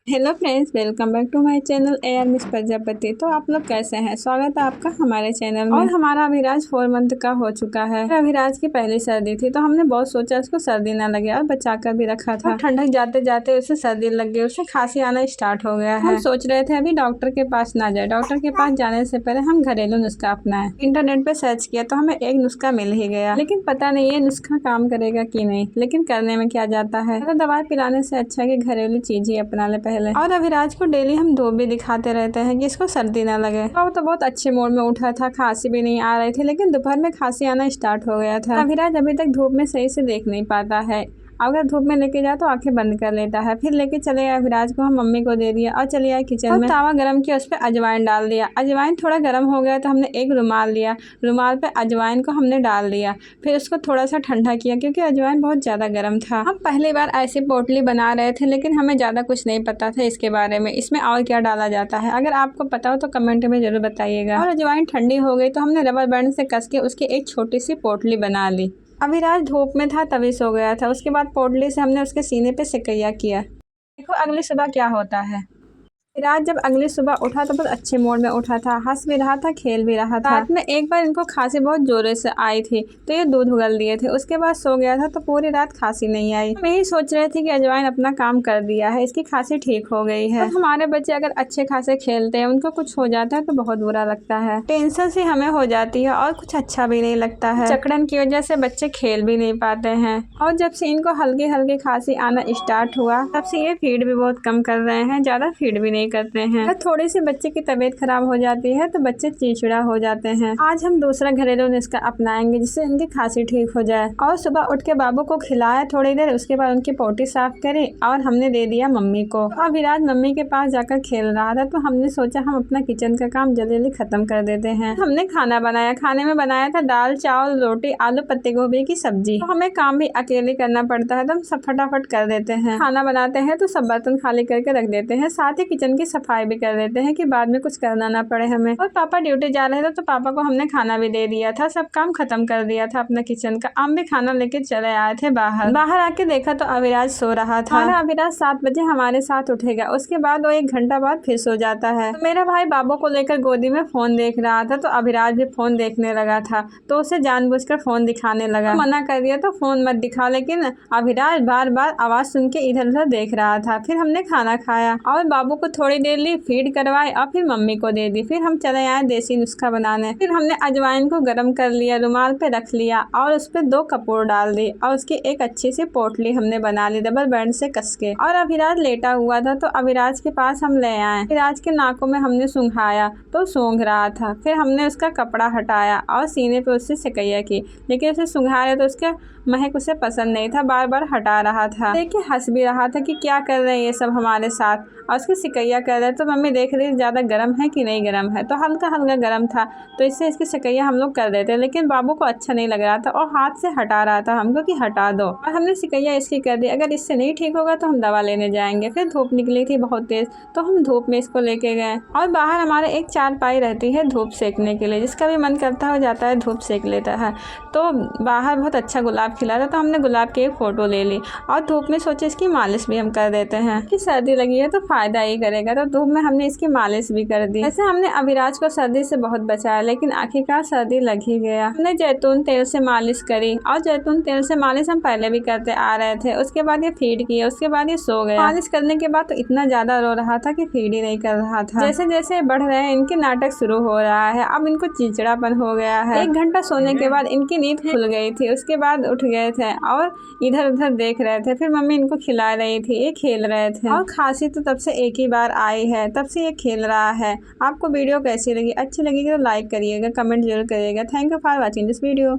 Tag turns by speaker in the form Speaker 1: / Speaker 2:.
Speaker 1: Hello friends, welcome back to my channel AR miss Prajapati. तो आप लोग कैसे हैं? स्वागत है आपका हमारे चैनल में। और हमारा अभिराज 4 मंथ का हो चुका है। अभिराज की पहली सर्दी थी तो हमने बहुत सोचा उसको सर्दी ना लगे और बचा कर भी रखा था। ठंडक जाते जाते उसे सर्दी लग गई, उसे खांसी आना स्टार्ट हो गया है। हम सोच रहे थे अभी डॉक्टर के पास ना जाए, डॉक्टर के पास जाने से पहले हम घरेलू नुस्खा अपनाएं। इंटरनेट पे सर्च किया तो हमें एक नुस्खा मिल ही गया, लेकिन पता नहीं ये नुस्खा काम करेगा कि नहीं। लेकिन करने में क्या जाता है, तो दवाई पिलाने से अच्छा है कि घरेलू चीज ही अपना ले पहले। और अभिराज को डेली हम धूप भी दिखाते रहते हैं कि इसको सर्दी ना लगे। वो तो बहुत अच्छे मूड में उठा था, खांसी भी नहीं आ रही थी, लेकिन दोपहर में खांसी आना स्टार्ट हो गया था। अभिराज अभी तक धूप में सही से देख नहीं पाता है। अगर धूप में लेके जाए तो आंखें बंद कर लेता है। फिर लेके चले आए अभिराज को, हम मम्मी को दे दिया और चले आए किचन में। तावा गरम किया, उस पर अजवाइन डाल दिया। अजवाइन थोड़ा गर्म हो गया तो हमने एक रुमाल लिया, रुमाल पे अजवाइन को हमने डाल दिया। फिर उसको थोड़ा सा ठंडा किया क्योंकि अजवाइन बहुत ज़्यादा गर्म था। हम पहली बार ऐसी पोटली बना रहे थे, लेकिन हमें ज़्यादा कुछ नहीं पता था इसके बारे में, इसमें और क्या डाला जाता है। अगर आपको पता हो तो कमेंट में ज़रूर बताइएगा। और अजवाइन ठंडी हो गई तो हमने रबर बैंड से कस के उसकी एक छोटी सी पोटली बना ली। अभिराज धूप में था तभी सो गया था। उसके बाद पोटली से हमने उसके सीने पे सिकैया किया। देखो अगली सुबह क्या होता है। अभिराज जब अगली सुबह उठा तो बहुत अच्छे मूड में उठा था, हंस भी रहा था, खेल भी रहा था। रात में एक बार इनको खांसी बहुत जोरों से आई थी तो ये दूध उगल दिए थे। उसके बाद सो गया था तो पूरी रात खांसी नहीं आई। हम यही सोच रहे थे कि अजवाइन अपना काम कर दिया है, इसकी खांसी ठीक हो गई है। तो हमारे बच्चे अगर अच्छे खासे खेलते हैं, उनको कुछ हो जाता है तो बहुत बुरा लगता है, टेंशन से हमें हो जाती है और कुछ अच्छा भी नहीं लगता है। जकड़न की वजह से बच्चे खेल भी नहीं पाते हैं। और जब से इनको हल्की हल्की खांसी आना स्टार्ट हुआ तब से ये फीड भी बहुत कम कर रहे हैं, ज्यादा फीड भी नहीं करते हैं। अगर थोड़ी सी बच्चे की तबीयत खराब हो जाती है तो बच्चे चिड़चिड़ा हो जाते हैं। आज हम दूसरा घरेलू नुस्खा अपनाएंगे जिससे इनकी खांसी ठीक हो जाए। और सुबह उठ के बाबू को खिलाया थोड़ी देर, उसके बाद उनकी पोटी साफ करी और हमने दे दिया मम्मी को। अभिराज मम्मी के पास जाकर खेल रहा था तो हमने सोचा हम अपना किचन का काम जल्दी जल्दी खत्म कर देते हैं। हमने खाना बनाया, खाने में बनाया था दाल चावल रोटी आलू पत्ते गोभी की सब्जी। तो हमें काम भी अकेले करना पड़ता है तो हम सब फटाफट कर देते हैं। खाना बनाते हैं तो सब बर्तन खाली करके रख देते हैं, साथ ही किचन की सफाई भी कर देते हैं कि बाद में कुछ करना ना पड़े हमें। और पापा ड्यूटी जा रहे थे तो पापा को हमने खाना भी दे दिया था, सब काम खत्म कर दिया था अपना किचन का। हम भी खाना लेके चले आए थे बाहर आके देखा तो अभिराज सो रहा था। अभिराज 7 बजे हमारे साथ उठेगा, उसके बाद वो 1 घंटा बाद फिर सो जाता है। तो मेरा भाई बाबू को लेकर गोदी में फोन देख रहा था तो अभिराज भी फोन देखने लगा था, तो उसे जानबूझकर फोन दिखाने लगा। तो मना कर दिया तो फोन मत दिखा, लेकिन अभिराज बार बार आवाज सुन के इधर उधर देख रहा था। फिर हमने खाना खाया और बाबू को थोड़ी देर लिए फीड करवाई और फिर मम्मी को दे दी। फिर हम चले आए देसी नुस्खा बनाने। फिर हमने अजवाइन को गर्म कर लिया, रुमाल पे रख लिया और उस पर 2 कपूर डाल दी और उसकी एक अच्छी सी पोटली हमने बना ली रबर बैंड से कस के। और अभिराज लेटा हुआ था तो अभिराज के पास हम ले आए। अभिराज के नाकों में हमने सूंघाया तो सूंघ रहा था। फिर हमने उसका कपड़ा हटाया और सीने पे उससे सिकैया की, लेकिन उसे सूंघाया तो उसका महक उसे पसंद नहीं था, बार बार हटा रहा था। देखिए हंस भी रहा था कि क्या कर रहे हैं ये सब हमारे साथ, और उसकी सिकैया कर रहे। तो मम्मी देख रही ज़्यादा गर्म है कि नहीं गर्म है, तो हल्का हल्का गर्म था तो इससे इसकी सिकैया हम लोग कर देते, लेकिन बाबू को अच्छा नहीं लग रहा था और हाथ से हटा रहा था हमको कि हटा दो। और हमने सिकैया इसकी कर दी, अगर इससे नहीं ठीक होगा तो हम दवा लेने जाएंगे। फिर धूप निकली थी बहुत तेज तो हम धूप में इसको लेके गए। और बाहर हमारे एक चारपाई रहती है धूप सेकने के लिए, जिसका भी मन करता हो जाता है धूप सेक लेता है। तो बाहर बहुत अच्छा गुलाब खिला था तो हमने गुलाब की एक फ़ोटो ले ली और धूप में सोचे इसकी मालिश भी हम कर देते हैं कि सर्दी लगी है तो फ़ायदा ही करेगा। तो धूप में हमने इसकी मालिश भी कर दी। ऐसे हमने अभिराज को सर्दी से बहुत बचाया, लेकिन आखिरकार सर्दी लग ही गया। हमने जैतून तेल से मालिश करी और जैतून तेल से मालिश हम पहले भी करते आ रहे थे। उसके बाद ये फीड किया, उसके बाद ये सो गया। मालिश करने के बाद तो इतना ज़्यादा रो रहा था कि फीड ही नहीं कर रहा था। जैसे जैसे बढ़ रहे हैं इनके नाटक शुरू हो रहा है, अब इनको चिड़चिड़ापन हो गया है। 1 घंटा सोने के बाद इनकी नींद खुल गई थी, उसके बाद उठ गए थे और इधर उधर देख रहे थे। फिर मम्मी इनको खिला रही थी, ये खेल रहे थे। और खांसी तो तब से एक ही बार आई है, तब से ये खेल रहा है। आपको वीडियो कैसी लगी? अच्छी लगी तो लाइक करिएगा, कमेंट जरूर करिएगा। Thank you for watching this video.